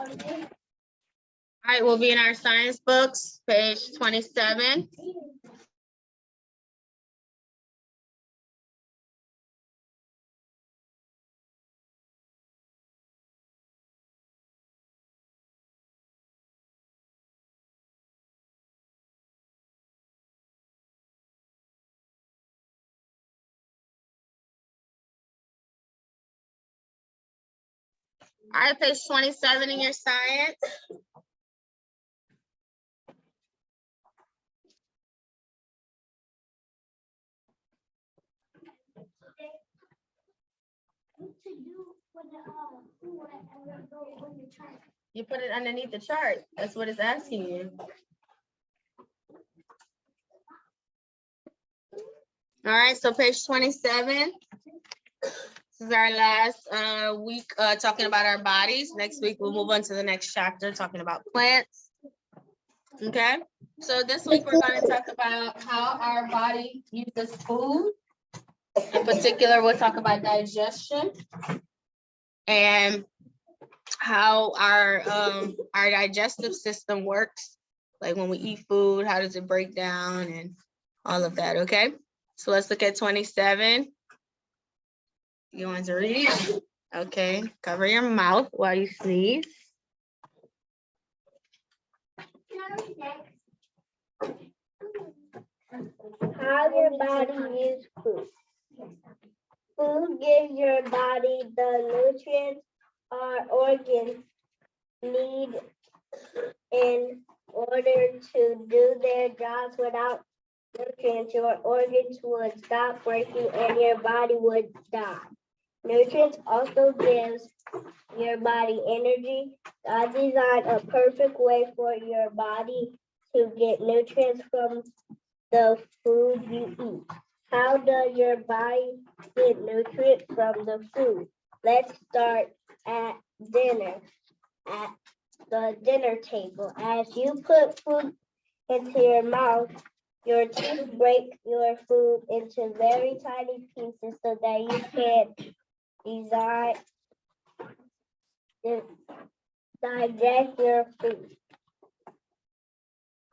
All right, we'll be in our science books, page 27. All right, page 27 in your science. You put it underneath the chart. That's what it's asking you. All right, so page 27. This is our last week talking about our bodies. Next week, we'll move on to the next chapter talking about plants. Okay, so this week we're going to talk about how our body uses food. In particular, we'll talk about digestion and how our digestive system works. Like when we eat food, how does it break down and all of that, okay? So let's look at 27. You want to read? Okay, cover your mouth while you sneeze. How your body uses food. Food gives your body the nutrients our organs need in order to do their jobs. Without nutrients, your organs would stop working and your body would die. Nutrients also gives your body energy. God designed a perfect way for your body to get nutrients from the food you eat. How does your body get nutrients from the food? Let's start at dinner, at the dinner table. As you put food into your mouth, your teeth break your food into very tiny pieces so that you can digest your food.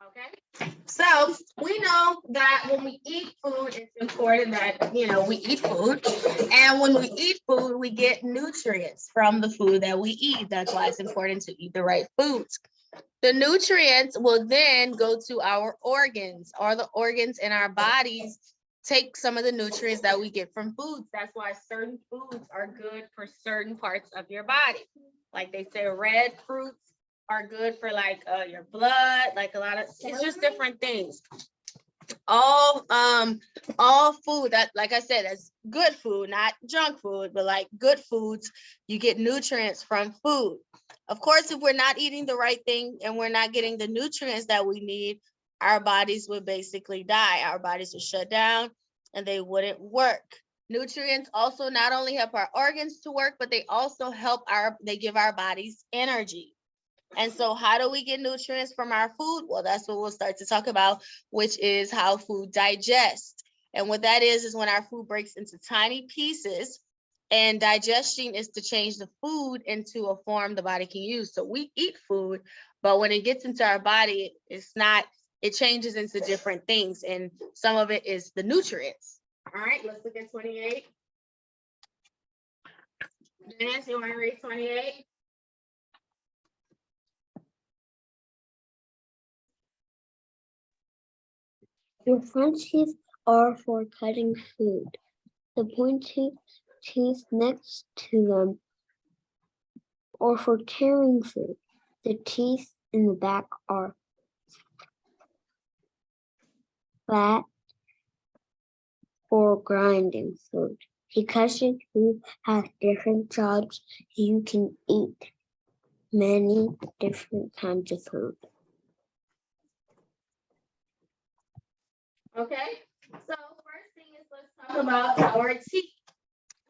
Okay, so we know that when we eat food, it's important that, we eat food. And when we eat food, we get nutrients from the food that we eat. That's why it's important to eat the right foods. The nutrients will then go to our organs, or the organs in our bodies take some of the nutrients that we get from foods. That's why certain foods are good for certain parts of your body. Like they say, red fruits are good for like your blood, like a lot of, it's just different things. All food that, like I said, that's good food, not junk food, but like good foods, you get nutrients from food. Of course, if we're not eating the right thing and we're not getting the nutrients that we need, our bodies would basically die. Our bodies would shut down and they wouldn't work. Nutrients also not only help our organs to work, but they also they give our bodies energy. And so how do we get nutrients from our food? Well, that's what we'll start to talk about, which is how food digests. And what that is when our food breaks into tiny pieces, and digestion is to change the food into a form the body can use. So we eat food, but when it gets into our body, it changes into different things. And some of it is the nutrients. All right, let's look at 28. Dennis, you want to read 28? Your front teeth are for cutting food. The pointed teeth next to them are for tearing food. The teeth in the back are flat for grinding food. Because your teeth have different jobs, you can eat many different kinds of food. Okay, so first thing is let's talk about our teeth.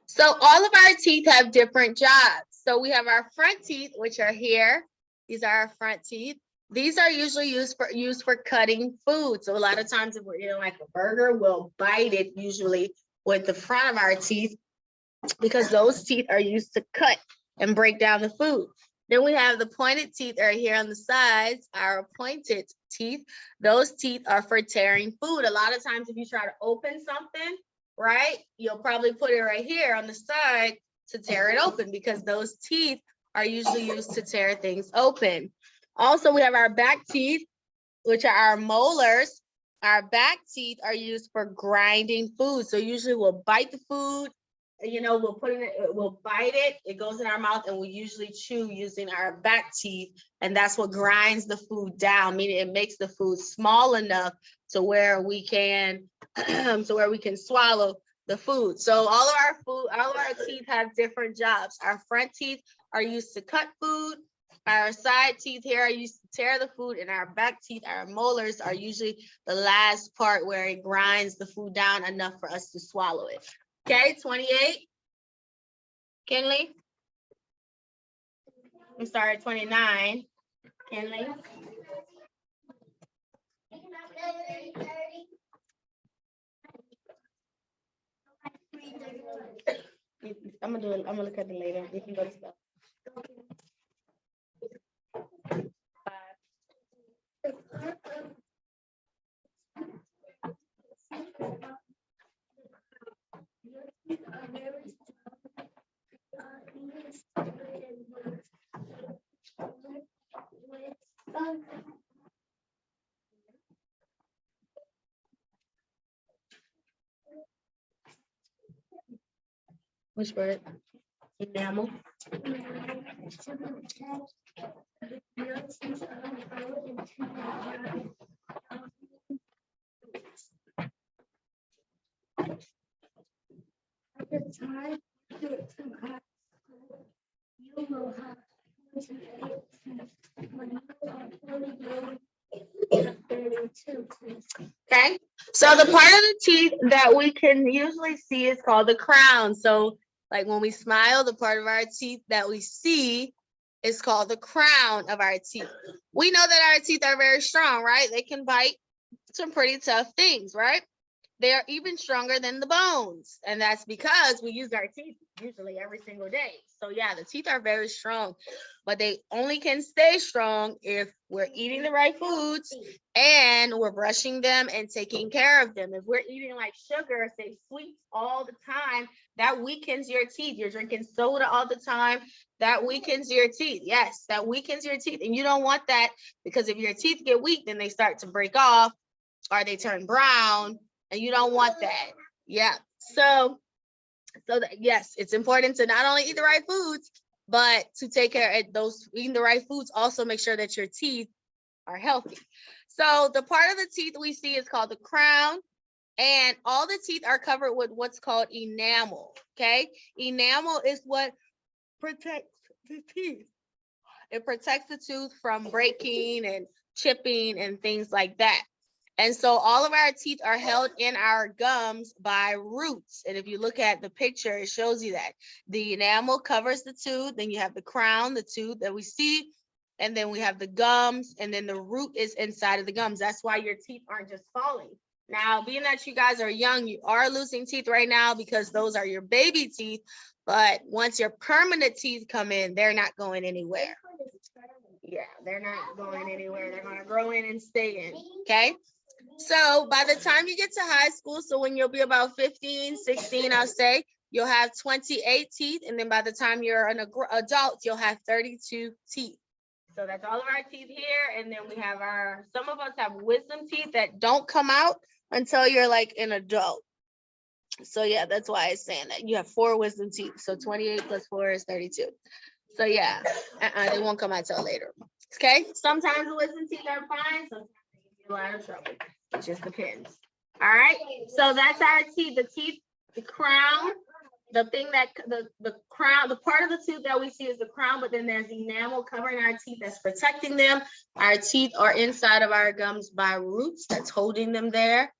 So all of our teeth have different jobs. So we have our front teeth, which are here. These are our front teeth. These are usually used for cutting food. So a lot of times if we're eating like a burger, we'll bite it usually with the front of our teeth because those teeth are used to cut and break down the food. Then we have the pointed teeth right here on the sides, our pointed teeth. Those teeth are for tearing food. A lot of times if you try to open something, right, you'll probably put it right here on the side to tear it open because those teeth are usually used to tear things open. Also, we have our back teeth, which are our molars. Our back teeth are used for grinding food. So usually we'll bite the food, we'll put it, we'll bite it, it goes in our mouth, and we usually chew using our back teeth. And that's what grinds the food down, meaning it makes the food small enough to where we can swallow the food. So all of our teeth have different jobs. Our front teeth are used to cut food. Our side teeth here are used to tear the food, and our back teeth, our molars, are usually the last part where it grinds the food down enough for us to swallow it. Okay, 28. Kinley? I'm sorry, 29. Kinley? I'm gonna look at it later. We can go to stuff. 5. Which word? Enamel. Okay, so the part of the teeth that we can usually see is called the crown. So like when we smile, the part of our teeth that we see is called the crown of our teeth. We know that our teeth are very strong, right? They can bite some pretty tough things, right? They are even stronger than the bones. And that's because we use our teeth usually every single day. So yeah, the teeth are very strong, but they only can stay strong if we're eating the right foods and we're brushing them and taking care of them. If we're eating like sugar, say sweets all the time, that weakens your teeth. You're drinking soda all the time, that weakens your teeth. Yes, that weakens your teeth. And you don't want that, because if your teeth get weak, then they start to break off or they turn brown, and you don't want that. Yeah. So yes, it's important to not only eat the right foods, but to take care of those eating the right foods. Also make sure that your teeth are healthy. So the part of the teeth we see is called the crown, and all the teeth are covered with what's called enamel. Okay. Enamel is what protects the teeth. It protects the tooth from breaking and chipping and things like that. And so all of our teeth are held in our gums by roots. And if you look at the picture, it shows you that the enamel covers the tooth. Then you have the crown, the tooth that we see. And then we have the gums, and then the root is inside of the gums. That's why your teeth aren't just falling. Now, being that you guys are young, you are losing teeth right now because those are your baby teeth. But once your permanent teeth come in, they're not going anywhere. Yeah, they're not going anywhere. They're going to grow in and stay in. Okay. So by the time you get to high school, so when you'll be about 15, 16, I'll say, you'll have 28 teeth. And then by the time you're an adult, you'll have 32 teeth. So that's all of our teeth here. And then we have some of us have wisdom teeth that don't come out until you're like an adult. So yeah, that's why it's saying that you have 4 wisdom teeth. So 28 plus 4 is 32. So yeah, they won't come out till later. Okay, sometimes the wisdom teeth are fine, sometimes they give you a lot of trouble. It just depends. All right, so that's our teeth. The teeth, the crown, the thing that the crown, the part of the tooth that we see is the crown, but then there's enamel covering our teeth that's protecting them. Our teeth are inside of our gums by roots that's holding them there.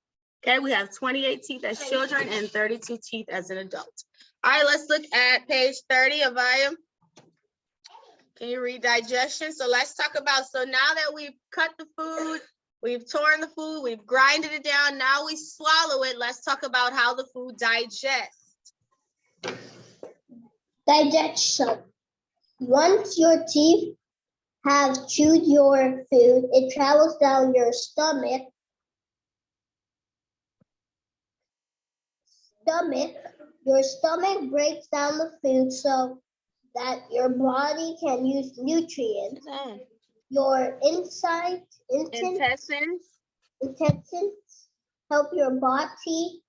Okay, we have 28 teeth as children and 32 teeth as an adult. All right, let's look at page 30 of volume. Can you read digestion? So let's talk about, so now that we've cut the food, we've torn the food, we've grinded it down, now we swallow it. Let's talk about how the food digests. Digestion. Once your teeth have chewed your food, it travels down your stomach. Your stomach breaks down the food so that your body can use nutrients. Your Intestines. intestines help your body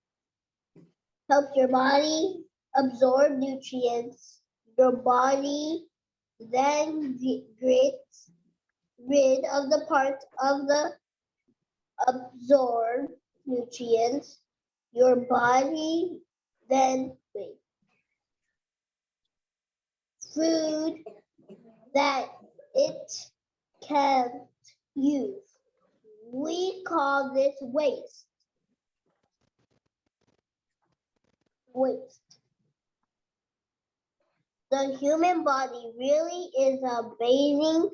absorb nutrients. Your body then gets rid of the parts of the absorbed nutrients. Your body then food that it can't use. We call this waste. The human body really is an amazing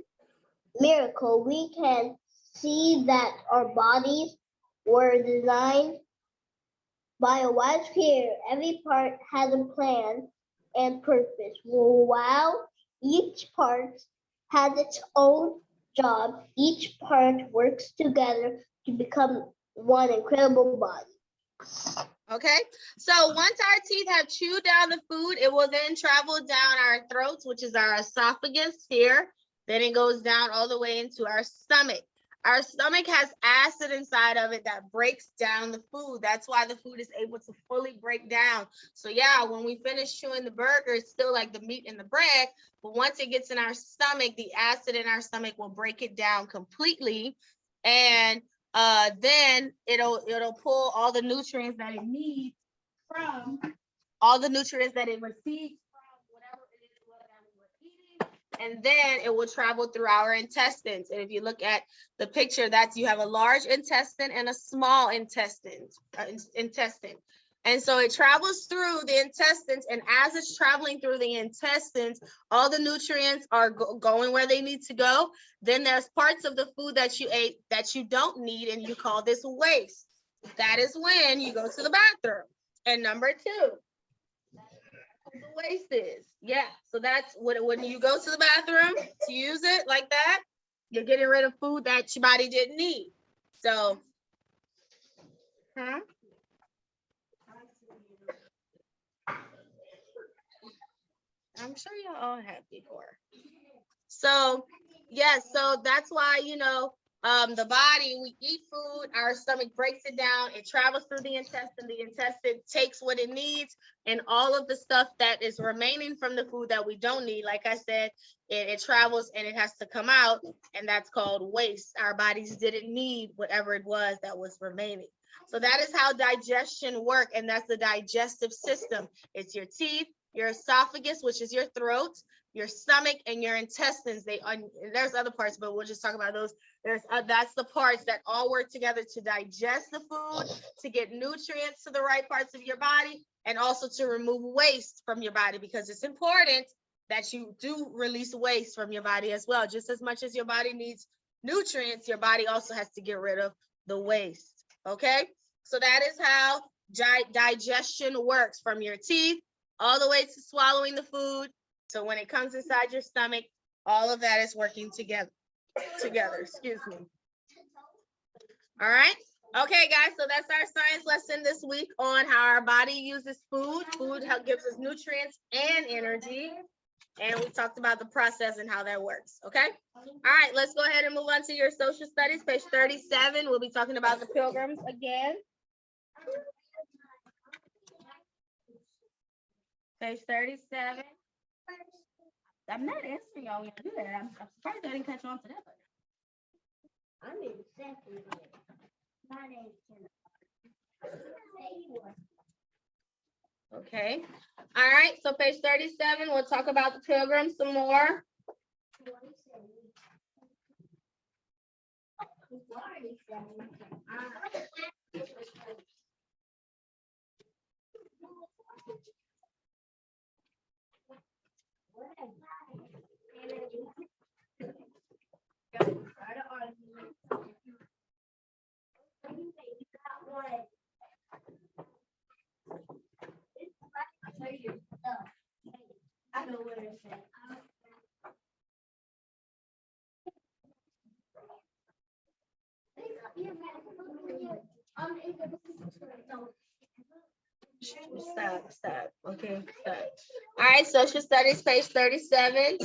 miracle. We can see that our bodies were designed by a wise creator. Every part has a plan and purpose. While each part has its own job, each part works together to become one incredible body. Okay, so once our teeth have chewed down the food, it will then travel down our throats, which is our esophagus here. Then it goes down all the way into our stomach. Our stomach has acid inside of it that breaks down the food. That's why the food is able to fully break down. So yeah, when we finish chewing the burger, it's still like the meat and the bread, but once it gets in our stomach, the acid in our stomach will break it down completely. And then it'll pull all the nutrients that it needs from all the nutrients that it receives from whatever it is that we were eating, and then it will travel through our intestines. And if you look at the picture, that's you have a large intestine and a small intestine. And so it travels through the intestines, and as it's traveling through the intestines, all the nutrients are going where they need to go. Then there's parts of the food that you ate that you don't need, and you call this waste. That is when you go to the bathroom. And number two, the waste is. Yeah, so that's when you go to the bathroom to use it like that, you're getting rid of food that your body didn't need. So, I'm sure you all have before. So, yes, so that's why, the body, we eat food, our stomach breaks it down, it travels through the intestine takes what it needs, and all of the stuff that is remaining from the food that we don't need, like I said, it travels and it has to come out, and that's called waste. Our bodies didn't need whatever it was that was remaining. So that is how digestion works, and that's the digestive system. It's your teeth, your esophagus, which is your throat, your stomach, and your intestines. There's other parts, but we'll just talk about those. That's the parts that all work together to digest the food, to get nutrients to the right parts of your body, and also to remove waste from your body, because it's important that you do release waste from your body as well. Just as much as your body needs nutrients, your body also has to get rid of the waste. Okay, so that is how digestion works, from your teeth all the way to swallowing the food. So when it comes inside your stomach, all of that is working together, excuse me. All right. Okay, guys, so that's our science lesson this week on how our body uses food. Food gives us nutrients and energy. And we talked about the process and how that works, okay? All right, let's go ahead and move on to your social studies, page 37. We'll be talking about the Pilgrims again. Page 37. I'm not answering y'all when you do that. I'm surprised I didn't catch on to that. I'm in second grade. My name's Okay. All right. So page 37, we'll talk about the Pilgrims some more. I know where it's at. Stop. Okay, stop. All right, social studies, page 37.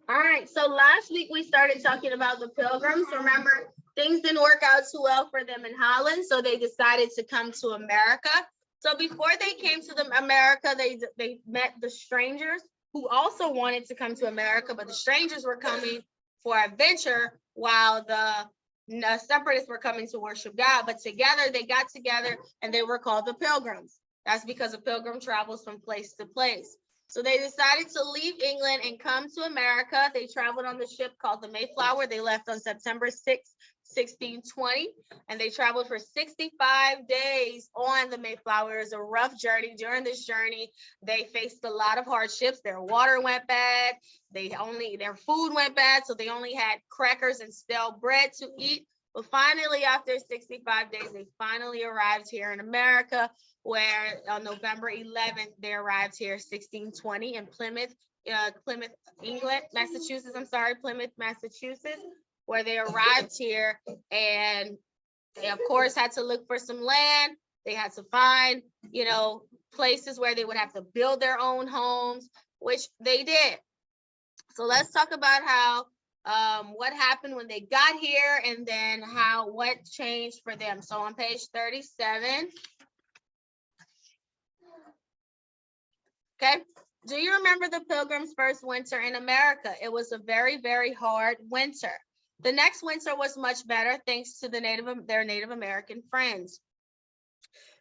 All right, so last week we started talking about the Pilgrims. Remember, things didn't work out too well for them in Holland, so they decided to come to America. So before they came to America, they met the strangers who also wanted to come to America, but the strangers were coming for adventure while the separatists were coming to worship God. But together, they got together and they were called the Pilgrims. That's because a pilgrim travels from place to place. So they decided to leave England and come to America. They traveled on the ship called the Mayflower. They left on September 6, 1620, and they traveled for 65 days on the Mayflower. It was a rough journey. During this journey, they faced a lot of hardships. Their water went bad. Their food went bad, so they only had crackers and stale bread to eat. But finally, after 65 days, they finally arrived here in America, where on November 11th, they arrived here 1620 in Plymouth, Massachusetts, where they arrived here, and they, of course, had to look for some land. They had to find, places where they would have to build their own homes, which they did. So let's talk about how what happened when they got here, and then what changed for them. So on page 37. Okay. Do you remember the Pilgrims' first winter in America? It was a very, very hard winter. The next winter was much better thanks to their Native American friends.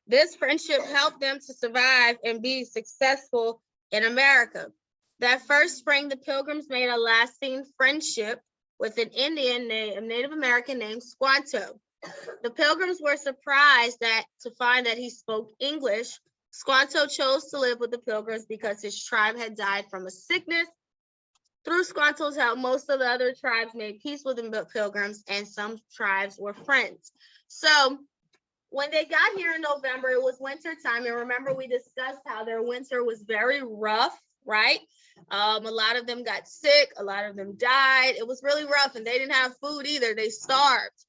This friendship helped them to survive and be successful in America. That first spring, the Pilgrims made a lasting friendship with an a Native American named Squanto. The Pilgrims were surprised to find that he spoke English. Squanto chose to live with the Pilgrims because his tribe had died from a sickness. Through Squanto's help, most of the other tribes made peace with the Pilgrims, and some tribes were friends. So when they got here in November, it was winter time. And remember, we discussed how their winter was very rough, right? A lot of them got sick. A lot of them died. It was really rough, and they didn't have food either. They starved.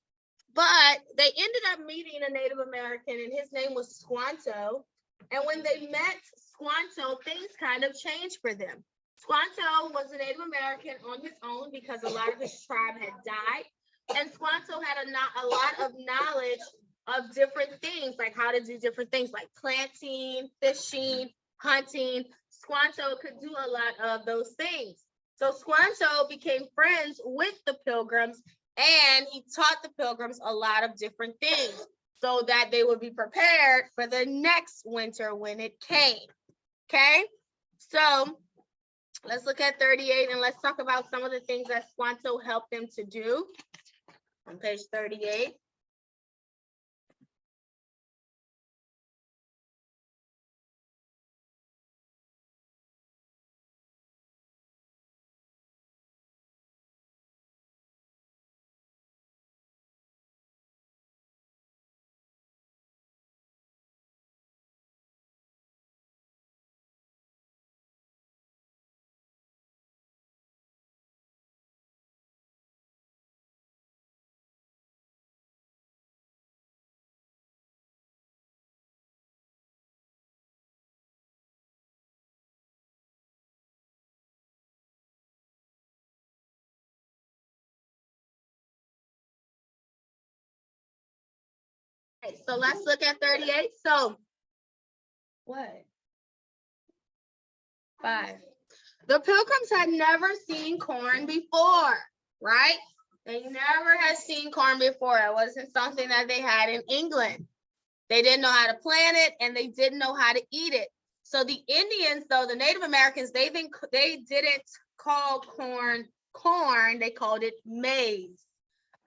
But they ended up meeting a Native American, and his name was Squanto. And when they met Squanto, things kind of changed for them. Squanto was a Native American on his own because a lot of his tribe had died. And Squanto had a lot of knowledge of different things, like how to do different things like planting, fishing, hunting. Squanto could do a lot of those things. So Squanto became friends with the Pilgrims, and he taught the Pilgrims a lot of different things so that they would be prepared for the next winter when it came. Okay, so let's look at 38 and let's talk about some of the things that Squanto helped them to do on page 38. Okay, so let's look at 38. So what? 5. The Pilgrims had never seen corn before, right? They never had seen corn before. It wasn't something that they had in England. They didn't know how to plant it, and they didn't know how to eat it. So the Indians, though, the Native Americans, they didn't call corn, they called it maize.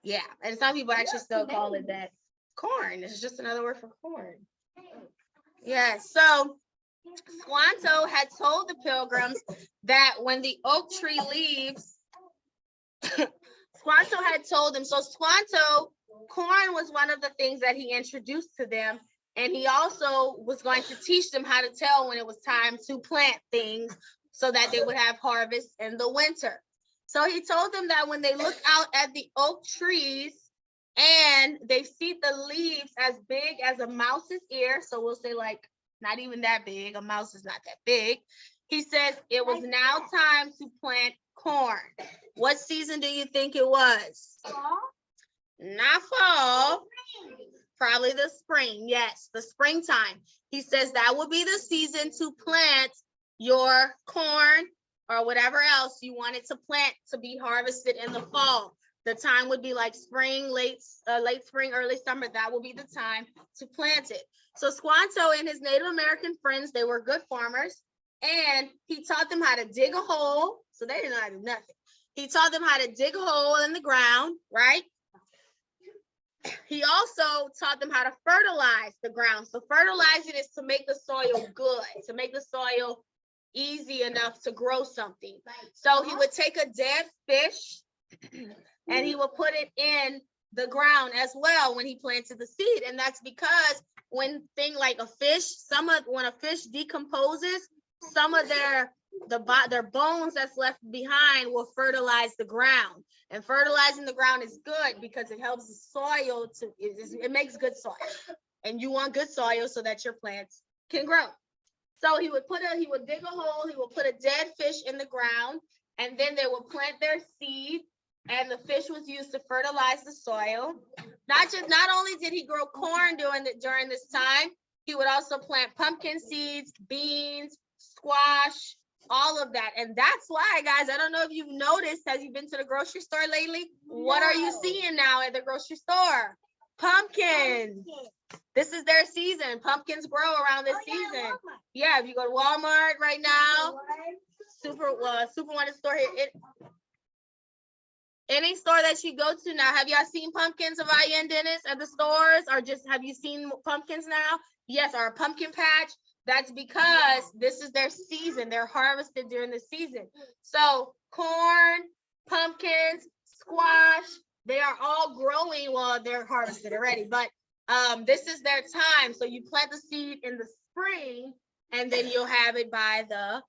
Yeah, and some people actually still call it that. Corn. It's just another word for corn. Yeah, so Squanto had told the Pilgrims that when the oak tree leaves, Squanto had told them, so Squanto, corn was one of the things that he introduced to them. And he also was going to teach them how to tell when it was time to plant things so that they would have harvest in the winter. So he told them that when they look out at the oak trees and they see the leaves as big as a mouse's ear, so we'll say like not even that big, a mouse is not that big. He says it was now time to plant corn. What season do you think it was? Fall. Not fall. Probably the spring. Yes, the springtime. He says that will be the season to plant your corn or whatever else you wanted to plant to be harvested in the fall. The time would be like spring, late spring, early summer. That will be the time to plant it. So Squanto and his Native American friends, they were good farmers, and he taught them how to dig a hole. So they didn't know how to do nothing. He taught them how to dig a hole in the ground, right? He also taught them how to fertilize the ground. So fertilizing is to make the soil good, to make the soil easy enough to grow something. So he would take a dead fish and he would put it in the ground as well when he planted the seed. And that's because when thing like a fish, when a fish decomposes, some of their bones that's left behind will fertilize the ground. And fertilizing the ground is good because it helps the soil it makes good soil. And you want good soil so that your plants can grow. So he would dig a hole, he would put a dead fish in the ground, and then they would plant their seed, and the fish was used to fertilize the soil. Not only did he grow corn during this time, he would also plant pumpkin seeds, beans, squash, all of that. And that's why, guys, I don't know if you've noticed, have you been to the grocery store lately? No. What are you seeing now at the grocery store? Pumpkins. This is their season. Pumpkins grow around this season. Yeah, if you go to Walmart right now, Super Wonder store here. Any store that you go to now, have y'all seen pumpkins, Avaya and Dennis, at the stores? Or just have you seen pumpkins now? Yes, or a pumpkin patch. That's because this is their season. They're harvested during the season. So corn, pumpkins, squash, they are all growing. Well, they're harvested already, but this is their time. So you plant the seed in the spring, and then you'll have it by the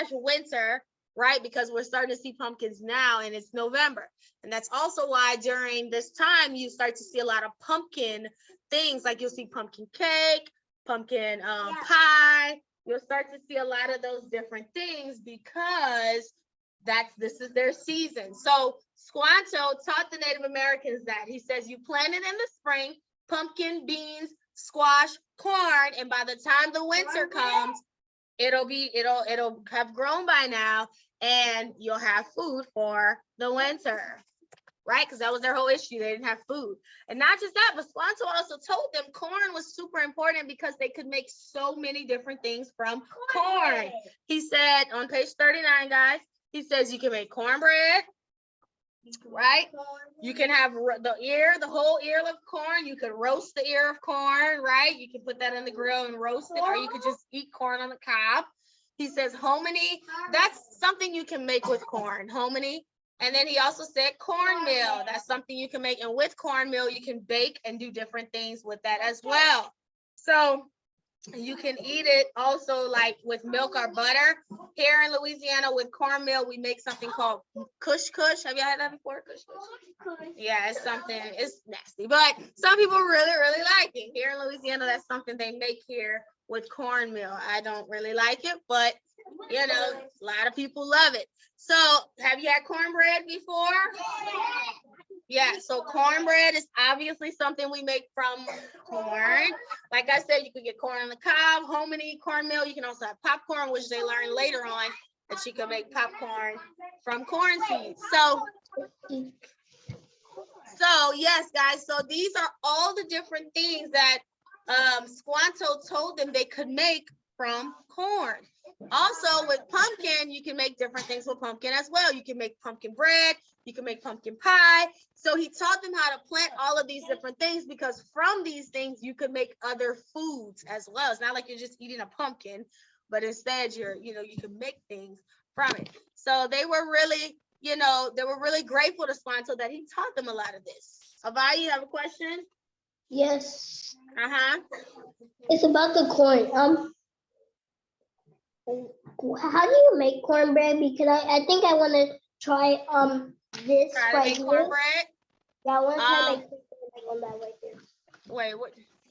fall/winter, right? Because we're starting to see pumpkins now, and it's November. And that's also why during this time, you start to see a lot of pumpkin things, like you'll see pumpkin cake, pumpkin pie. You'll start to see a lot of those different things because this is their season. So Squanto taught the Native Americans that. He says you plant it in the spring, pumpkin, beans, squash, corn, and by the time the winter comes, it'll have grown by now, and you'll have food for the winter, right? Because that was their whole issue. They didn't have food. And not just that, but Squanto also told them corn was super important because they could make so many different things from corn. He said on page 39, guys, he says you can make cornbread, right? You can have the whole ear of corn. You could roast the ear of corn, right? You can put that in the grill and roast it, or you could just eat corn on the cob. He says hominy, that's something you can make with corn, hominy. And then he also said cornmeal, that's something you can make. And with cornmeal, you can bake and do different things with that as well. So you can eat it also like with milk or butter. Here in Louisiana with cornmeal, we make something called kush kush. Have you had that before? Kush kush. Yeah, it's nasty, but some people really, really like it. Here in Louisiana, that's something they make here with cornmeal. I don't really like it, but you know, a lot of people love it. So have you had cornbread before? Yeah, so cornbread is obviously something we make from corn. Like I said, you could get corn on the cob, hominy, cornmeal. You can also have popcorn, which they learn later on that you can make popcorn from corn seeds. So yes, guys, so these are all the different things that Squanto told them they could make from corn. Also with pumpkin, you can make different things with pumpkin as well. You can make pumpkin bread, you can make pumpkin pie. So he taught them how to plant all of these different things because from these things, you could make other foods as well. It's not like you're just eating a pumpkin, but instead you can make things from it. So they were really, they were really grateful to Squanto that he taught them a lot of this. Avai, you have a question? Yes. Uh-huh. It's about the corn. How do you make cornbread? Because I think I want to try this Try to right make here. cornbread. Yeah, I want to try make cornbread on that right there. Wait,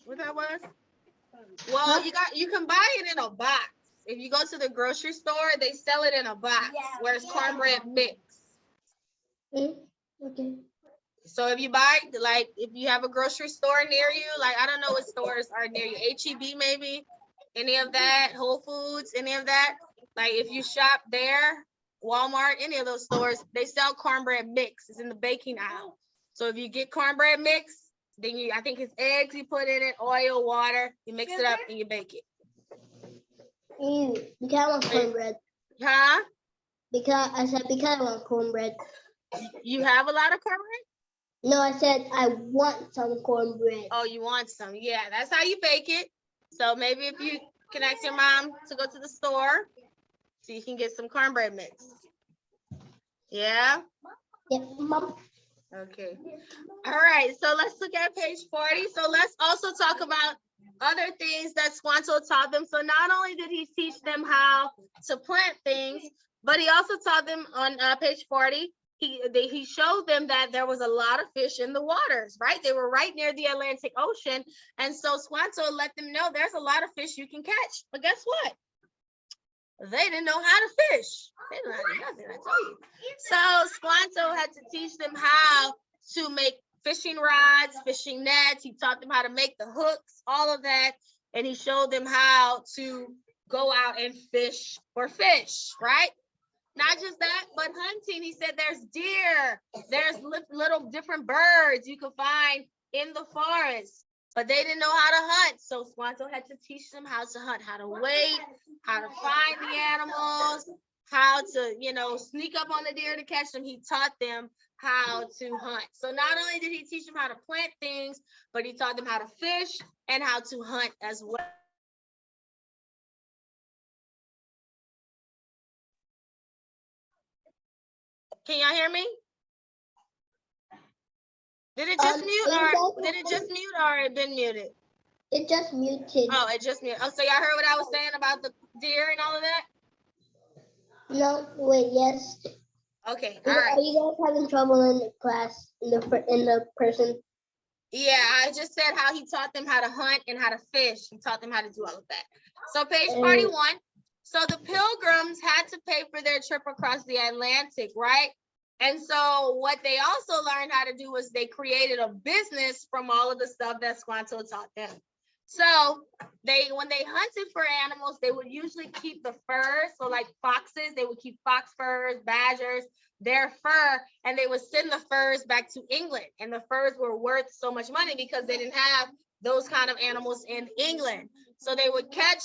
what that was? Well, you can buy it in a box. If you go to the grocery store, they sell it in a box where it's cornbread mix. Okay. So if you buy, like, if you have a grocery store near you, like, I don't know what stores are near you, H-E-B maybe, any of that, Whole Foods, any of that. Like, if you shop there, Walmart, any of those stores, they sell cornbread mix. It's in the baking aisle. So if you get cornbread mix, then I think it's eggs you put in it, oil, water, you mix it up and you bake it. Because I want cornbread. Huh? Because I want cornbread. You have a lot of cornbread? No, I said I want some cornbread. Oh, you want some? Yeah, that's how you bake it. So maybe if you can ask your mom to go to the store, so you can get some cornbread mix. Yeah? Yep, Mom. Okay. All right, so let's look at page 40. So let's also talk about other things that Squanto taught them. So not only did he teach them how to plant things, but he also taught them on page 40, he showed them that there was a lot of fish in the waters, right? They were right near the Atlantic Ocean. And so Squanto let them know there's a lot of fish you can catch. But guess what? They didn't know how to fish. They didn't know how to do nothing, I tell you. So Squanto had to teach them how to make fishing rods, fishing nets. He taught them how to make the hooks, all of that. And he showed them how to go out and fish for fish, right? Not just that, but hunting. He said there's deer, there's little different birds you can find in the forest, but they didn't know how to hunt. So Squanto had to teach them how to hunt, how to wait, how to find the animals, how to, sneak up on the deer to catch them. He taught them how to hunt. So not only did he teach them how to plant things, but he taught them how to fish and how to hunt as well. Can y'all hear me? Did it just mute or it been muted? It just muted. Oh, it just muted. Oh, so y'all heard what I was saying about the deer and all of that? No, wait, yes. Okay, all right. Are you guys having trouble in the class, in the person? Yeah, I just said how he taught them how to hunt and how to fish. He taught them how to do all of that. So page 41. So the Pilgrims had to pay for their trip across the Atlantic, right? And so what they also learned how to do was they created a business from all of the stuff that Squanto taught them. So when they hunted for animals, they would usually keep the fur. So like foxes, they would keep fox furs, badgers, their fur, and they would send the furs back to England. And the furs were worth so much money because they didn't have those kind of animals in England. So they would catch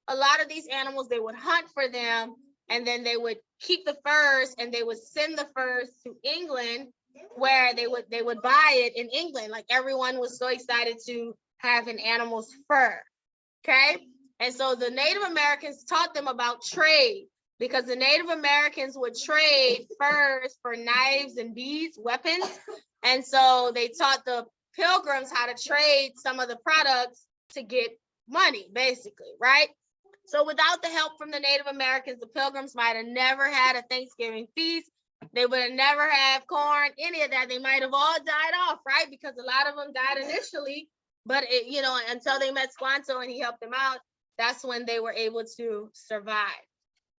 a lot of these animals, they would hunt for them, and then they would keep the furs and they would send the furs to England where they would buy it in England. Like everyone was so excited to have an animal's fur, okay? And so the Native Americans taught them about trade because the Native Americans would trade furs for knives and beads, weapons. And so they taught the Pilgrims how to trade some of the products to get money, basically, right? So without the help from the Native Americans, the Pilgrims might have never had a Thanksgiving feast. They would have never had corn, any of that. They might have all died off, right? Because a lot of them died initially, but until they met Squanto and he helped them out, that's when they were able to survive.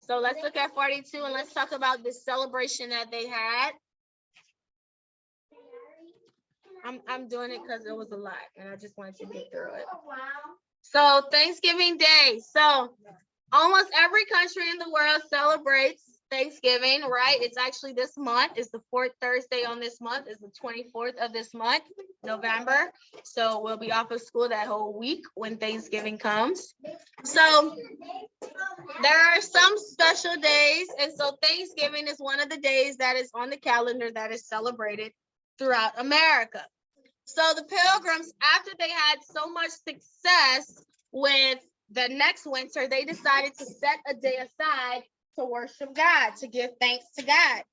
So let's look at 42 and let's talk about this celebration that they had. I'm doing it because it was a lot and I just wanted to get through it. So Thanksgiving Day. So almost every country in the world celebrates Thanksgiving, right? It's actually this month. It's the fourth Thursday on this month. It's the 24th of this month, November. So we'll be off of school that whole week when Thanksgiving comes. So there are some special days. And so Thanksgiving is one of the days that is on the calendar that is celebrated throughout America. So the Pilgrims, after they had so much success with the next winter, they decided to set a day aside to worship God, to give thanks to God.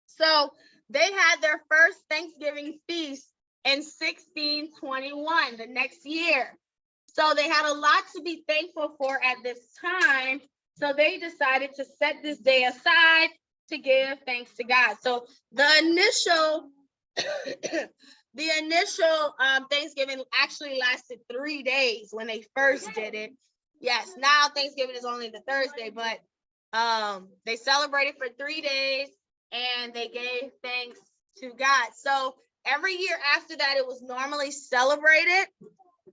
So they had their first Thanksgiving feast in 1621, the next year. So they had a lot to be thankful for at this time. So they decided to set this day aside to give thanks to God. So the initial Thanksgiving actually lasted 3 days when they first did it. Yes, now Thanksgiving is only the Thursday, but they celebrated for 3 days and they gave thanks to God. So every year after that, it was normally celebrated,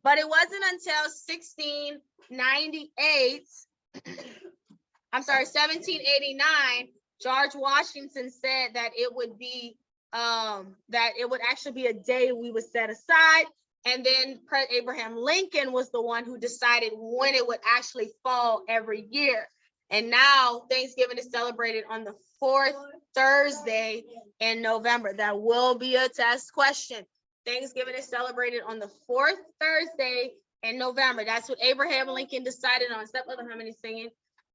but it wasn't until 1789, George Washington said that it would be that it would actually be a day we would set aside. And then Abraham Lincoln was the one who decided when it would actually fall every year. And now Thanksgiving is celebrated on the fourth Thursday in November. That will be a test question. Thanksgiving is celebrated on the fourth Thursday in November. That's what Abraham Lincoln decided on. Stepmother Harmony singing.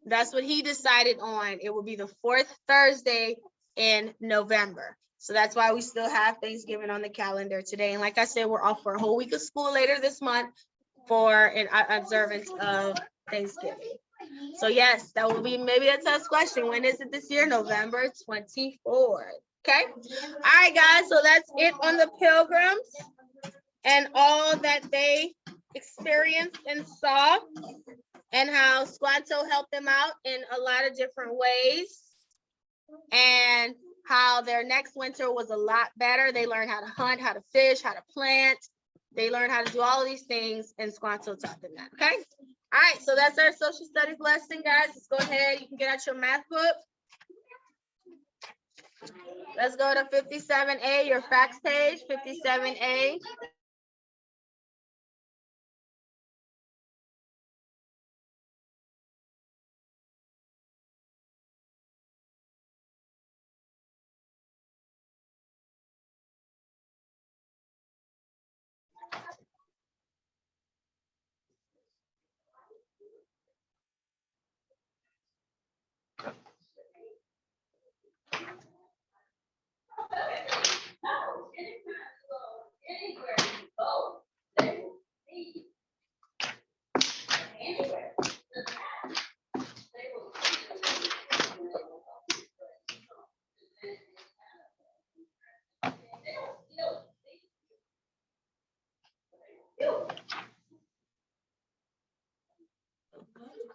That's what he decided on. It will be the fourth Thursday in November. So that's why we still have Thanksgiving on the calendar today. And like I said, we're off for a whole week of school later this month for an observance of Thanksgiving. So yes, that will be maybe a test question. When is it this year? November 24th. Okay. All right, guys. So that's it on the Pilgrims and all that they experienced and saw, and how Squanto helped them out in a lot of different ways, and how their next winter was a lot better. They learned how to hunt, how to fish, how to plant. They learned how to do all of these things, and Squanto taught them that. Okay. All right. So that's our social studies lesson, guys. Let's go ahead. You can get out your math book. Let's go to 57A, your facts page, 57A.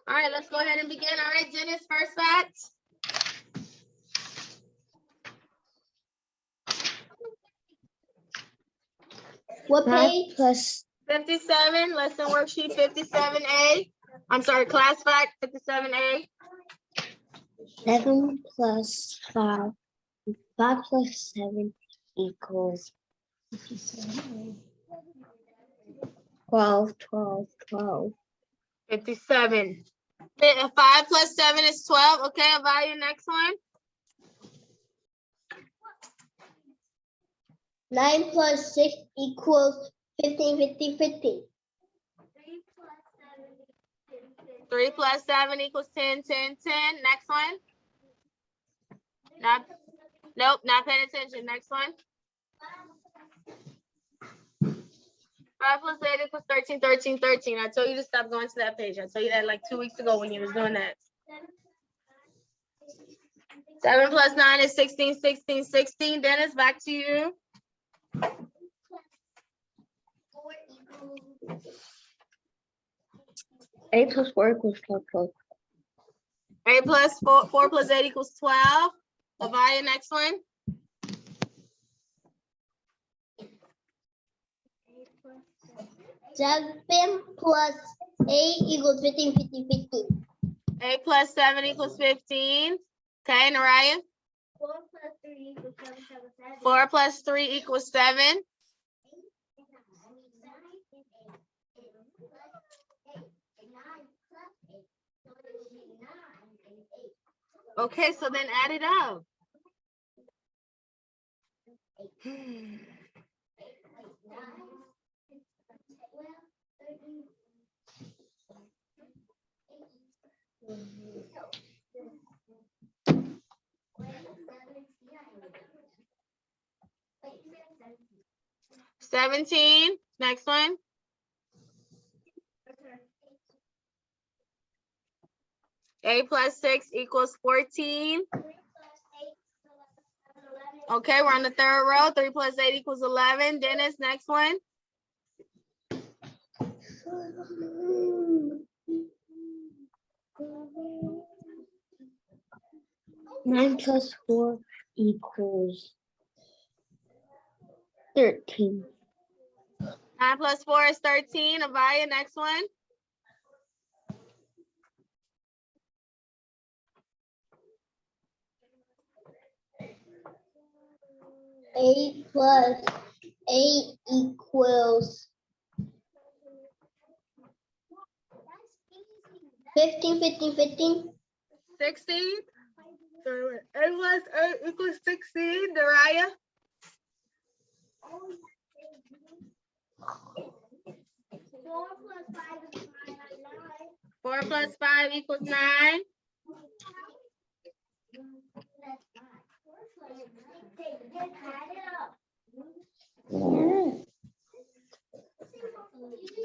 All right, let's go ahead and begin. All right, Dennis, first fact. What page? Plus 57, lesson worksheet 57A. I'm sorry, class fact 57A. 7 plus 5. 5 plus 7 equals 12, 12, 12. 57. 5 plus 7 is 12. Okay, Avaya, next one. 9 plus 6 equals 15, 50, 50. 3 plus 7 equals 10, 10, 10. Next one. Nope, not paying attention. Next one. 5 plus 8 equals 13, 13, 13. I told you to stop going to that page. I told you that like 2 weeks ago when you was doing that. 7 plus 9 is 16, 16, 16. Dennis, back to you. 8 plus 4 equals 12, 12. 8 plus 4, 4 plus 8 equals 12. Avaya, next one. 7 plus 8 equals 15, 50, 50. 8 plus 7 equals 15. Okay, Naraya? 4 plus 3 equals 7. 4 plus 3 equals 7. Okay, so then add it up. $17. Next one. 8 plus 6 equals 14. Okay, we're on the third row. 3 plus 8 equals 11. Dennis, next one. 9 plus 4 equals 13. 9 plus 4 is 13. Avaya, next one. 8 plus 8 equals 15. 16. 8 plus 8 equals 16. Dariah. 4 plus 5 equals 9.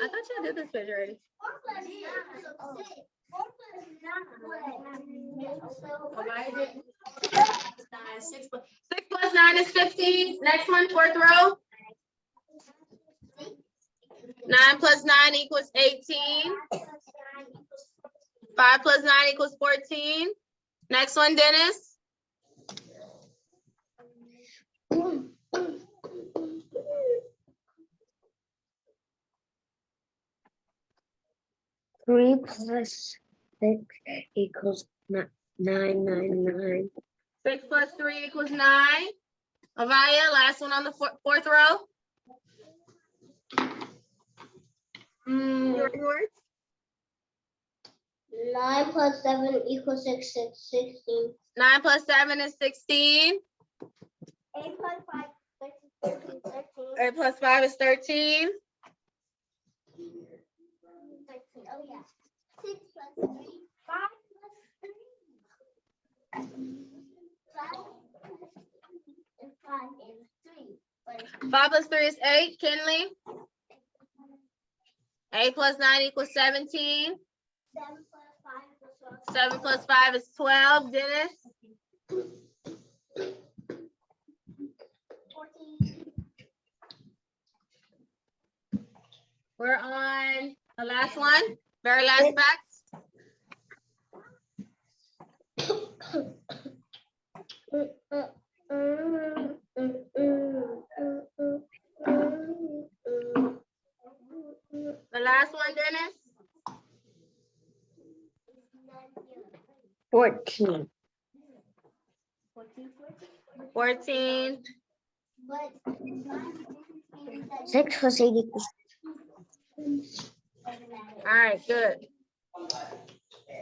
I thought you did this page already. Avaya did. 6 plus 9 is 15. Next one, fourth row. 9 plus 9 equals 18. 5 plus 9 equals 14. Next one, Dennis. 3 plus 6 equals 9. 6 plus 3 equals 9. Avaya, last one on the fourth row. Yours? 9 plus 7 equals 16. 9 plus 7 is 16. 8 plus 5 is 13. 8 plus 5 is 13. Oh yeah. 6 plus 3. 5 plus 3. 5 and 5 is 3. 5 plus 3 is 8. Kinley. 8 plus 9 equals 17. 7 plus 5 is 12. 7 plus 5 is 12. Dennis. 14. We're on the last one. Very last facts. The last one, Dennis. 14. 14. 6 plus 8 equals. All right, good. All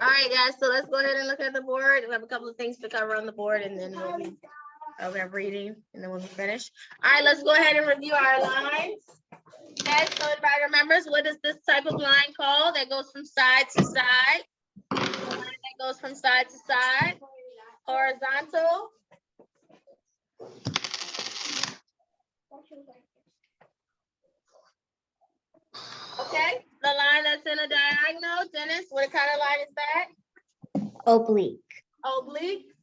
right, guys, so let's go ahead and look at the board. We have a couple of things to cover on the board, and then we'll have reading, and then we'll be finished. All right, let's go ahead and review our lines. Okay, so everybody remembers, what is this type of line called that goes from side to side? The line that goes from side to side. Horizontal. Okay, the line that's in a diagonal. Dennis, what kind of line is that? Oblique. Oblique.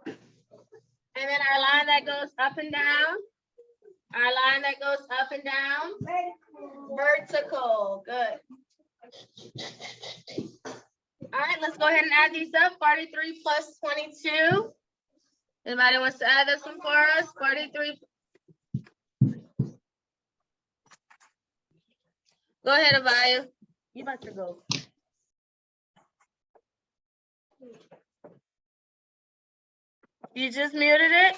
And then our line that goes up and down. Our line that goes up and down. Vertical. Good. All right, let's go ahead and add these up. 43 plus 22. Anybody wants to add this one for us? 43. Go ahead, Avaya. You about to go. You just muted it?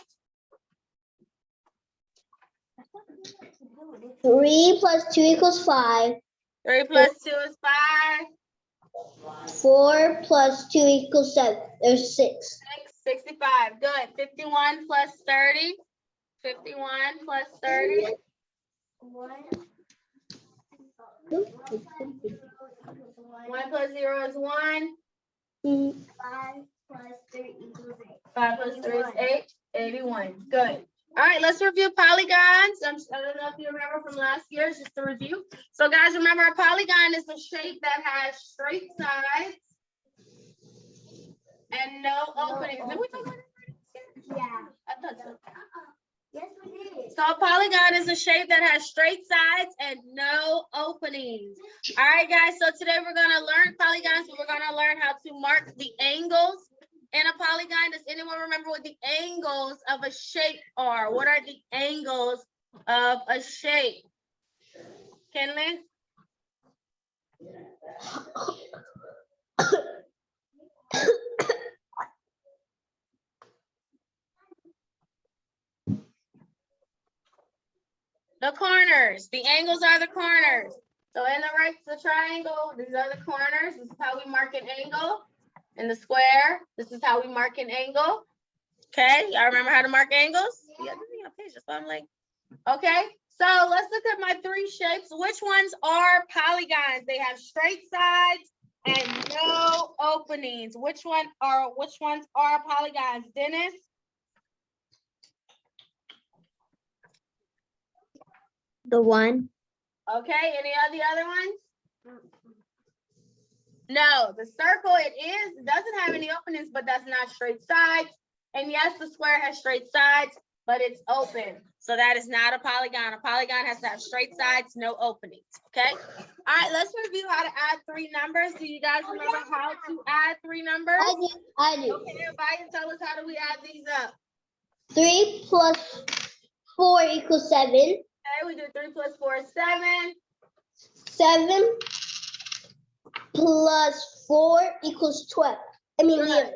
3 plus 2 equals 5. 3 plus 2 is 5. 4 plus 2 equals 7. There's 6. 65. Good. 51 plus 30. 51 plus 30. 1 plus 0 is 1. 5 plus 3 equals 8. 5 plus 3 is 8. 81. Good. All right, let's review polygons. I don't know if you remember from last year, it's just a review. So guys, remember a polygon is a shape that has straight sides and no openings. Did we talk about it? Yeah. I thought so. Yes, we did. So a polygon is a shape that has straight sides and no openings. All right, guys, so today we're gonna learn polygons. We're gonna learn how to mark the angles in a polygon. Does anyone remember what the angles of a shape are? What are the angles of a shape? Kenley? The corners. The angles are the corners. So in the triangle, these are the corners. This is how we mark an angle. In the square, this is how we mark an angle. Okay, y'all remember how to mark angles? Yeah, this is on page, that's why I'm like, okay. So let's look at my 3 shapes. Which ones are polygons? They have straight sides and no openings. Which ones are polygons? Dennis? The 1. Okay, any of the other ones? No, the circle it doesn't have any openings, but that's not straight sides. And yes, the square has straight sides, but it's open. So that is not a polygon. A polygon has to have straight sides, no openings. Okay. All right, let's review how to add 3 numbers. Do you guys remember how to add 3 numbers? I do. Okay, everybody tell us, how do we add these up? 3 plus 4 equals 7. Okay, we do 3 plus 4 is 7. 7 plus 4 equals 12. I mean, Good.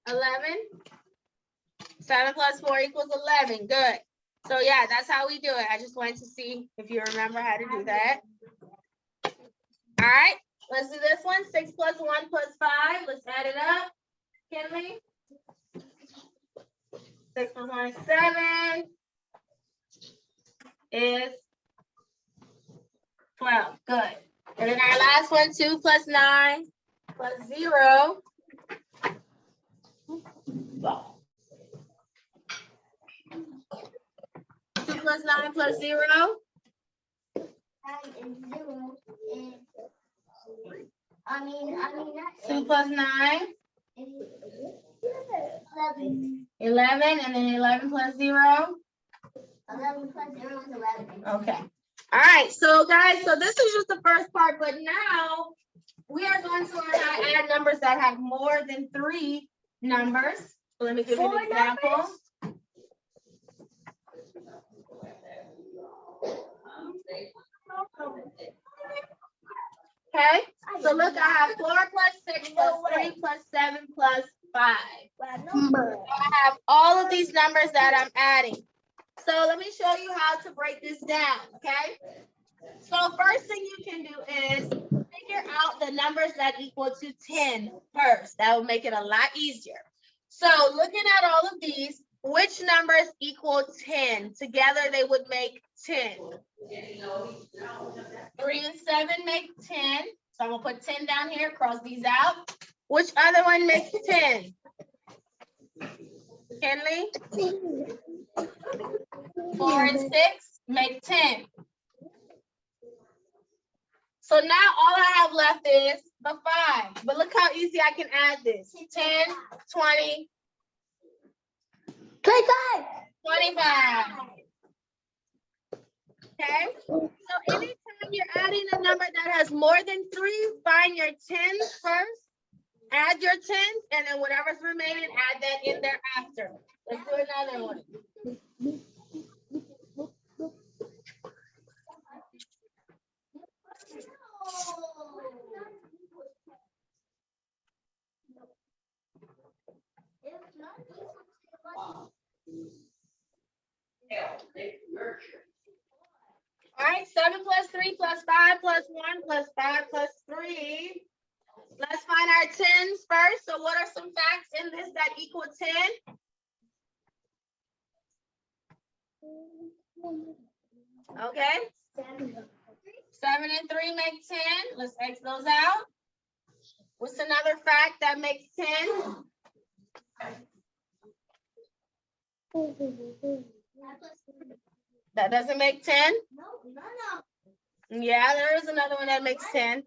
11. 11. 7 plus 4 equals 11. Good. So yeah, that's how we do it. I just wanted to see if you remember how to do that. All right, let's do this one. 6 plus 1 plus 5. Let's add it up. Kinley? 6 plus 1 is 7. Is 12. Good. And then our last one, 2 plus 9 plus 0. 2 plus 9 plus 0. That's 2 plus 9. 11. 11. And then 11 plus 0. 11 plus 0 is 11. Okay. All right. So guys, so this is just the first part, but now we are going to learn how to add numbers that have more than 3 numbers. So let me give you an example. Okay, so look, I have 4 plus 6 plus 3 plus 7 plus 5. Number. I have all of these numbers that I'm adding. So let me show you how to break this down, okay? So first thing you can do is figure out the numbers that equal to 10 first. That will make it a lot easier. So looking at all of these, which numbers equal 10? Together they would make 10. 3 and 7 make 10. So I'm gonna put 10 down here, cross these out. Which other one makes 10? Kenley? 4 and 6 make 10. So now all I have left is the 5. But look how easy I can add this. 10, 20, 25. 25. Okay? So anytime you're adding a number that has more than 3, find your 10s first, add your 10s, and then whatever's remaining, add that in there after. Let's do another one. All right, 7 plus 3 plus 5 plus 1 plus 5 plus 3. Let's find our tens first. So what are some facts in this that equal 10? Okay. 7 and 3 make 10. Let's X those out. What's another fact that makes 10? That doesn't make 10? Yeah, there is another one that makes 10.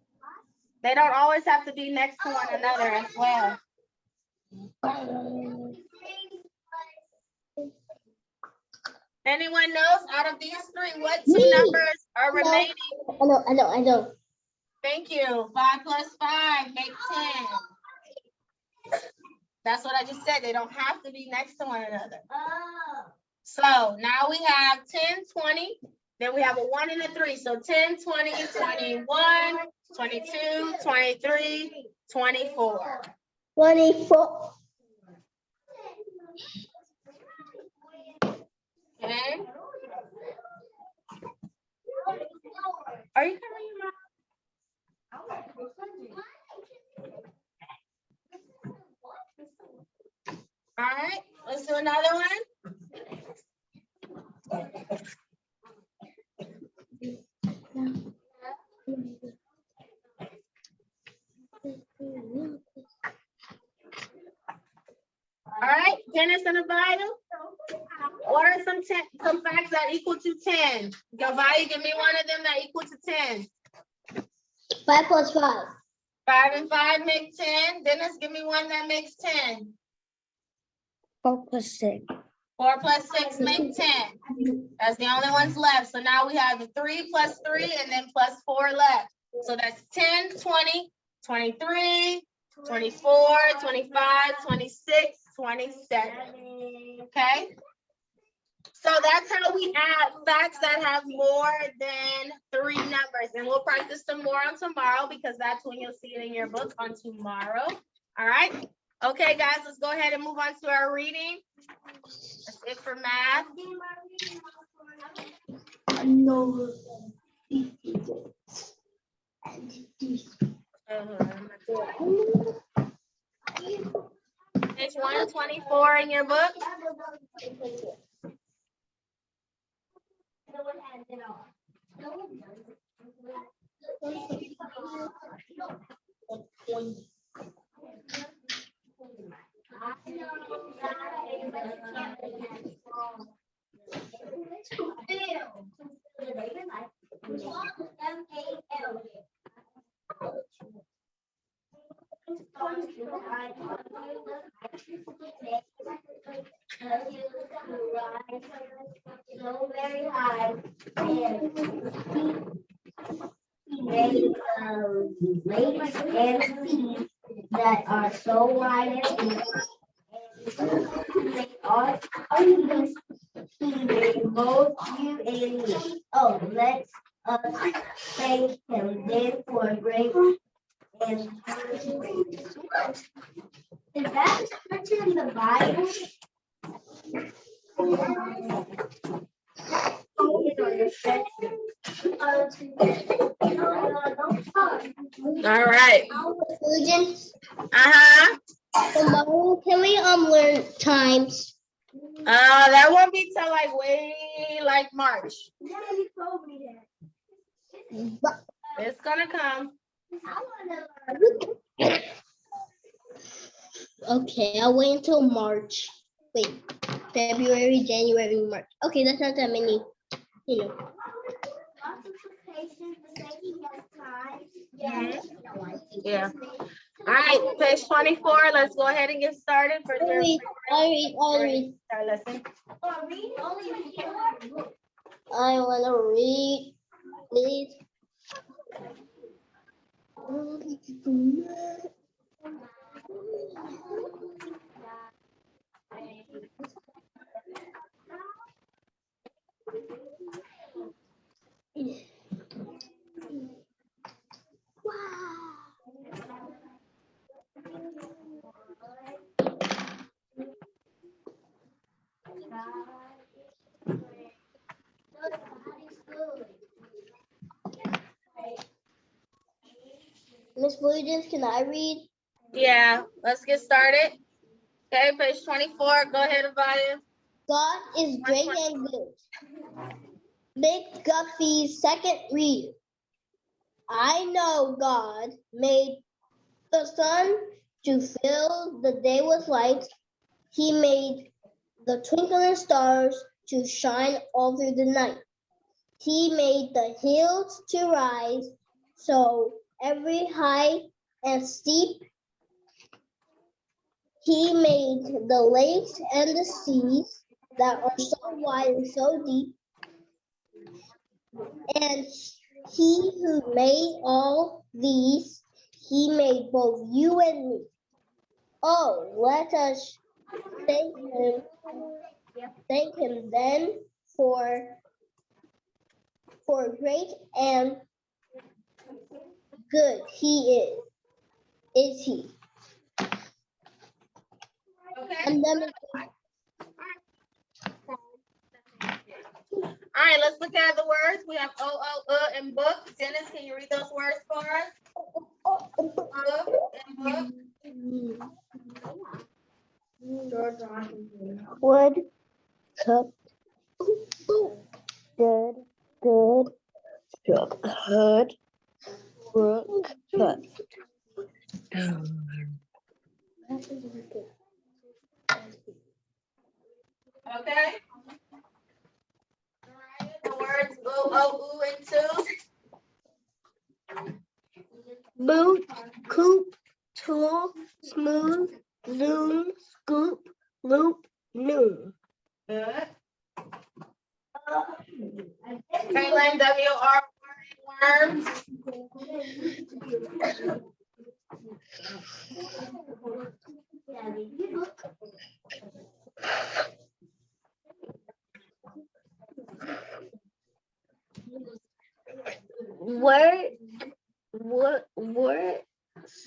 They don't always have to be next to one another as well. Anyone knows out of these three, what two numbers are remaining? I know. Thank you. 5 plus 5 make 10. That's what I just said. They don't have to be next to one another. So now we have 10, 20. Then we have a 1 and a 3. So 10, 20, 21, 22, 23, 24. 24. Okay. Are you covering your mouth? All right, let's do another one. All right, Dennis and Abida. What are some facts that equal to 10? Gavaya, give me one of them that equal to 10. 5 plus 5. 5 and 5 make 10. Dennis, give me one that makes 10. 4 plus 6. 4 plus 6 make 10. That's the only ones left. So now we have the 3 plus 3 and then plus 4 left. So that's 10, 20, 23, 24, 25, 26, 27. Okay? So that's how we add facts that have more than 3 numbers. And we'll practice some more on tomorrow because that's when you'll see it in your book on tomorrow. All right? Okay, guys, let's go ahead and move on to our reading. That's it for math. No. Page 124 in your book. So very high lakes and seas that are so wide and deep. They are both you and me. Oh, let's thank him then for great and is that scripture in the Bible? All right. Conclusions. Tomorrow, can we learn times? That won't be till like way like March. Yeah, you told me that. But It's gonna come. I want to learn. okay, I'll wait until March. Wait, February, January, March. Okay, that's not that many, you know. Yeah. All right, page 24. Let's go ahead and get started for your I'll read. our lesson. I want to read, please. Miss Williams, can I read? Yeah, let's get started. Okay, page 24. Go ahead, Abaya. God is great and good. Big Guffy's second read. I know God made the sun to fill the day with light. He made the twinkling stars to shine all through the night. He made the hills to rise so every high and steep. He made the lakes and the seas that are so wide and so deep. And he who made all these, he made both you and me. Oh, let us thank him then for great and good he is he. Okay. And then All right, let's look at the words. We have and book. Dennis, can you read those words for us? And book. wood, cup, good, hood, brook, cut. Okay. All right, the words and two. Boot, coop, tool, smooth, zoom, scoop, loop, noon. Good. Kaylin, W-R, worms.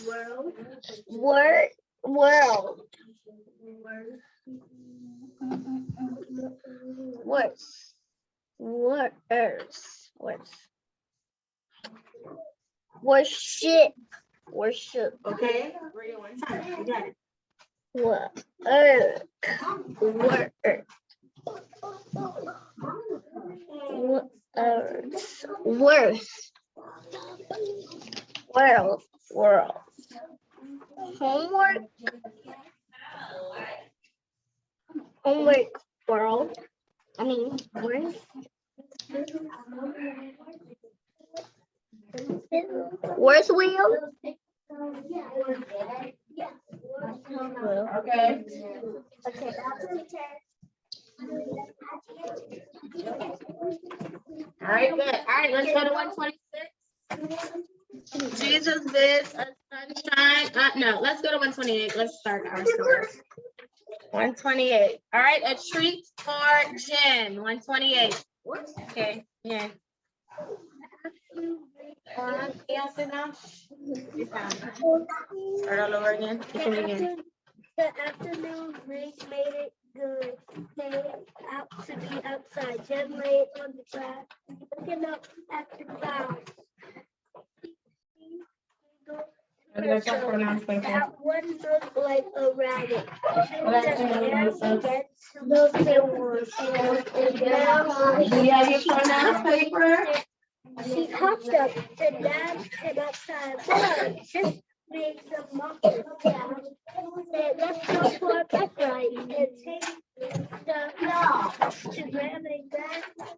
World, worship, Okay. Read it one time. You got it. work, worth, world, homework, world, worth, worth wheel, Okay. All right, good. All right, let's go to 126. Jesus is a sunshine. No, let's go to 128. Let's start our story. 128. All right, a treat for Jen. 128. Okay, yeah. Can you sit down? You're fine. Start all over again. You can begin. The afternoon breeze made it good. Stay out to be outside. Jen laid on the grass, looking up at the clouds. That one looked like a rabbit. Do you have your pronouns paper? She hopped up. The dad came outside. Boy, this makes a muffin sound. Said, let's go for a bike ride and take the dog to Grandma and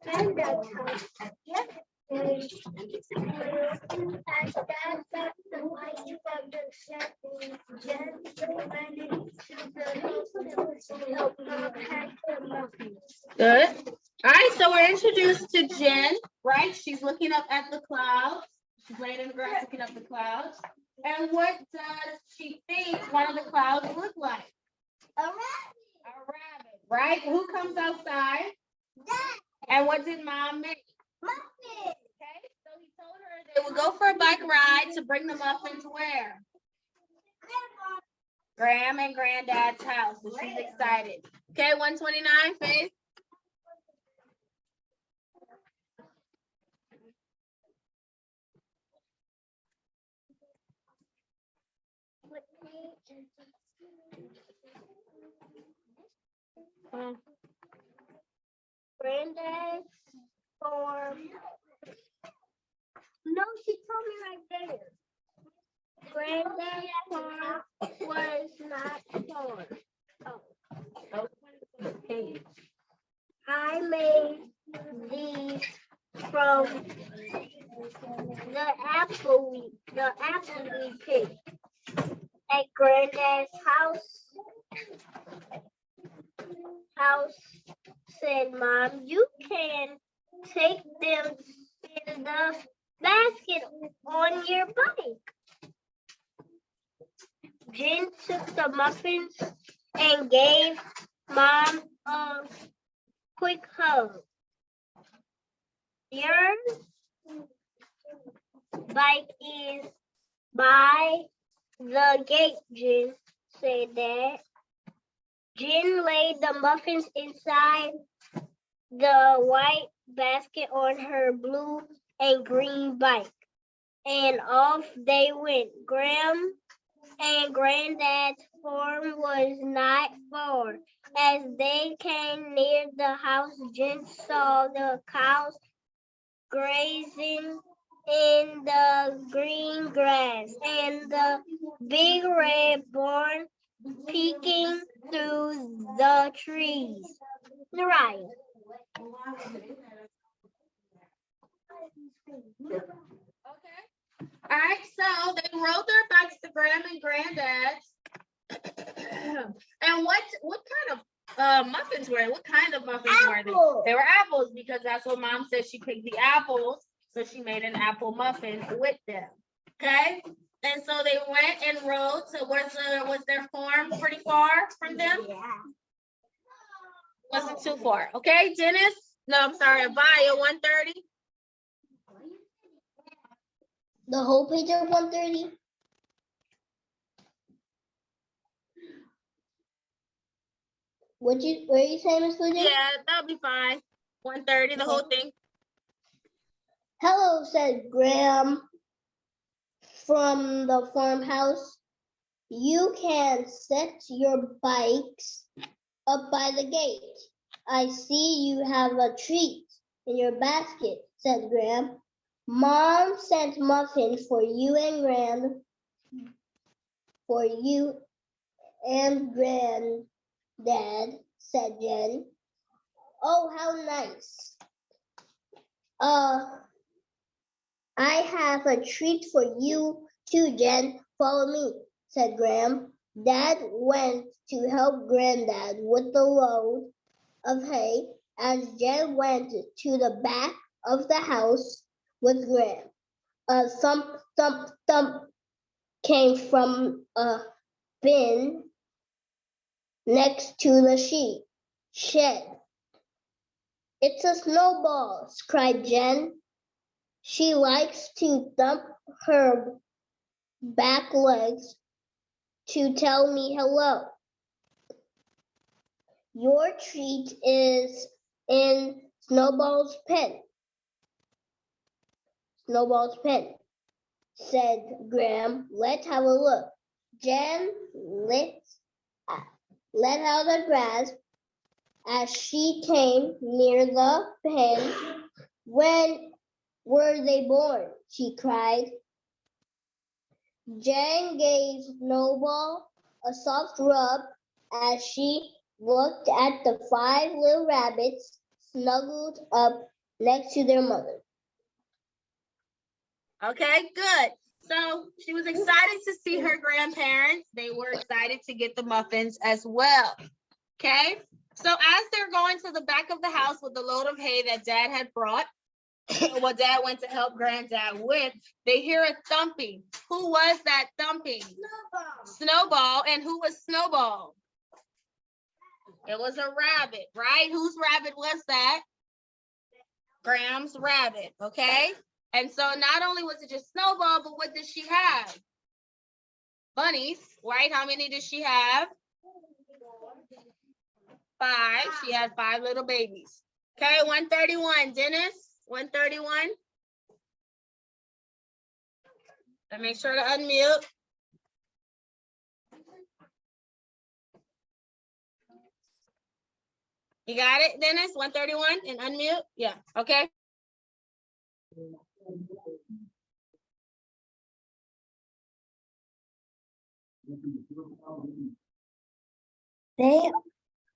Granddad's house. Yep. And as Dad got the bike from the shed, Jen ran into the house to help her pack the muffins. Good. All right, so we're introduced to Jen, right? She's looking up at the clouds. She's laying in the grass looking up the clouds. And what does she think one of the clouds look like? A rabbit. A rabbit, right? Who comes outside? Dad. And what did Mom make? Muffin. Okay, so he told her they would go for a bike ride to bring the muffins where? Grandma and Granddad's house. So she's excited. Okay, 129, Faith. Granddad's farm. No, she told me right there. Granddad's farm was not farm. Oh. Okay. I made these from the apple we picked at Granddad's house. Said Mom, you can take them in the basket on your bike. Jen took the muffins and gave Mom a quick hug. Your bike is by the gate, Jen, said Dad. Jen laid the muffins inside the white basket on her blue and green bike, and off they went. Graham and Granddad's farm was not far. As they came near the house, Jen saw the cows grazing in the green grass and the big red barn peeking through the trees. Nariah. Okay. All right, so they rode their bikes to Graham and Granddad's. And what kind of muffins were? What kind of muffins were they? They were apples because that's what Mom said. She picked the apples, so she made an apple muffin with them. Okay. And so they went and rode. So was their farm pretty far from them? Yeah. Wasn't too far. Okay, Dennis. No, I'm sorry, Abaya, 130. The whole page of 130. Where are you saying, Miss Lujan? Yeah, that'll be fine. 130, the whole thing. Hello, said Graham from the farmhouse. You can set your bikes up by the gate. I see you have a treat in your basket, said Graham. Mom sent muffins for you and Granddad, said Jen. Oh, how nice. I have a treat for you too, Jen. Follow me, said Graham. Dad went to help Granddad with the load of hay as Jen went to the back of the house with Graham. A thump, thump, thump came from a bin next to the shed. It's a snowball, cried Jen. She likes to thump her back legs to tell me hello. Your treat is in Snowball's pen. Snowball's pen, said Graham. Let's have a look. Jen let out a gasp as she came near the pen. When were they born? She cried. Jen gave Snowball a soft rub as she looked at the 5 little rabbits snuggled up next to their mother. Okay, good. So she was excited to see her grandparents. They were excited to get the muffins as well. Okay, so as they're going to the back of the house with the load of hay that Dad had brought, what Dad went to help Granddad with, they hear a thumping. Who was that thumping? Snowball. And who was Snowball? It was a rabbit, right? Whose rabbit was that? Graham's rabbit, okay? And so not only was it just Snowball, but what did she have? Bunnies, right? How many did she have? 5. She had 5 little babies. Okay, 131, Dennis, 131. And make sure to unmute. You got it, Dennis? 131 and unmute? Yeah, okay. They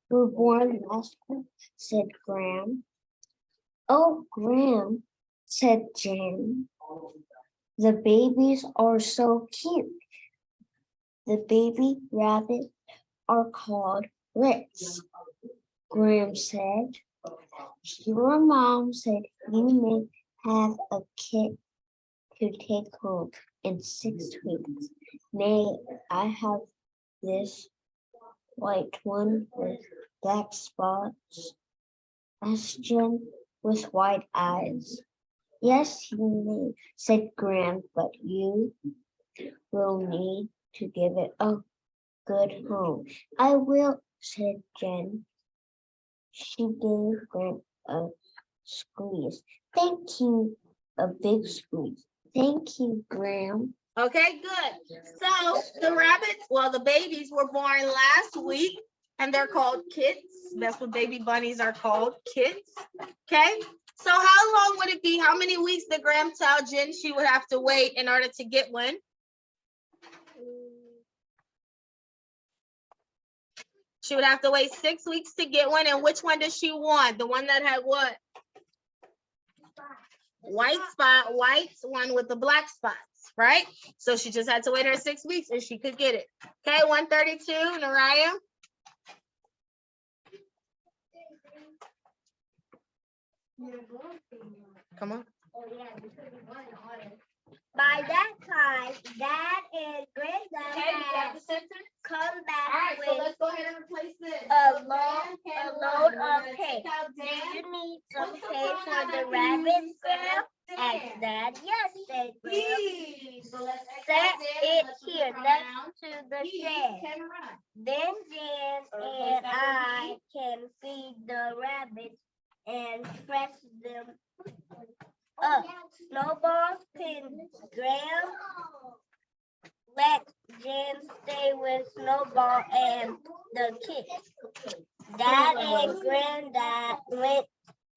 were born last week, said Graham. Oh, Graham, said Jen. The babies are so cute. The baby rabbits are called Ritz. Graham said. Your mom said you may have a kid to take home in 6 weeks. May I have this white one with black spots? Asked Jen with white eyes. Yes, you may, said Graham, but you will need to give it a good home. I will, said Jen. She gave Graham a squeeze. Thank you, a big squeeze. Thank you, Graham. Okay, good. So the rabbits, well, the babies were born last week and they're called kits. That's what baby bunnies are called, kits. Okay, so how long would it be? How many weeks did Graham tell Jen she would have to wait in order to get one? She would have to wait 6 weeks to get one. And which one does she want? The one that had what? White spot, white one with the black spots, right? So she just had to wait her 6 weeks and she could get it. Okay, 132, Naraya. Come on. By that time, Dad and Granddad had come back with go ahead and replace this. a load of hay. Do you need some hay for the rabbits, Graham? Asked Dad. Yes, said Graham. Set it here next to the shed. Then Jen and I can feed the rabbits and fresh them up. Snowball's pin. Graham let Jen stay with Snowball and the kids. Dad and Granddad went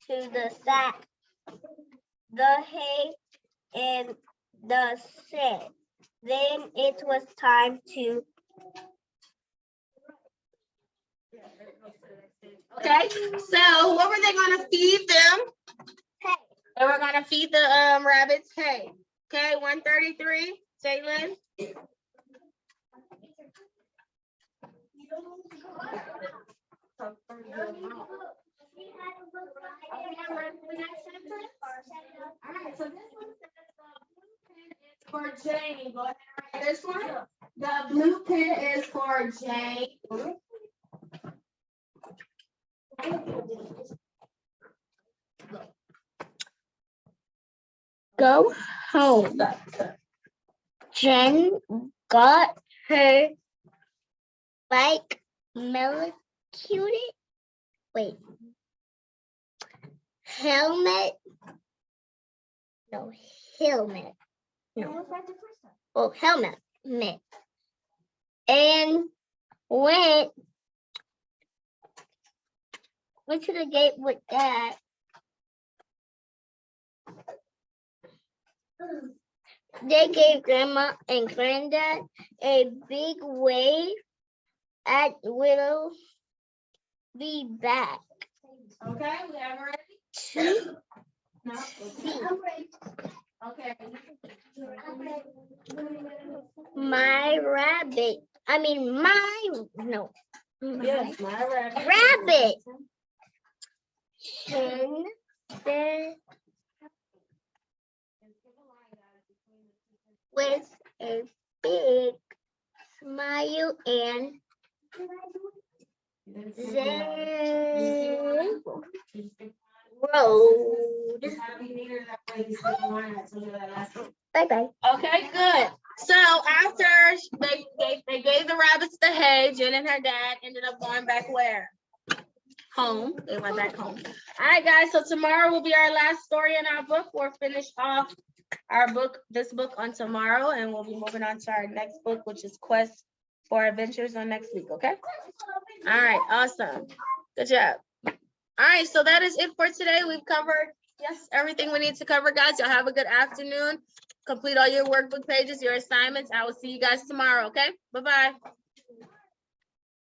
to the sack, the hay, and the shed. Then it was time to. Okay, so what were they gonna feed them? Hay. They were gonna feed the rabbits hay. Okay, 133, Jalen. For Jane, go ahead and write this one. The blue pen is for Jane. Go home. Jen got her bike electrocuted. Wait. Helmet. No, helmet. No. Oh, helmet. And went to the gate with Dad. They gave Grandma and Granddad a big wave at will be back. Okay, we have ready? No. Okay. My rabbit. Yes, my rabbit. Rabbit. Jen said with a big smile and then road. Bye-bye. Okay, good. So after they gave the rabbits the hay, Jen and her dad ended up going back where? Home. They went back home. All right, guys. So tomorrow will be our last story in our book. We'll finish off this book on tomorrow, and we'll be moving on to our next book, which is Quest for Adventures on next week. Okay. All right. Awesome. Good job. All right, so that is it for today. We've covered, yes, everything we need to cover, guys. Y'all have a good afternoon. Complete all your workbook pages, your assignments. I will see you guys tomorrow, okay? Bye-bye.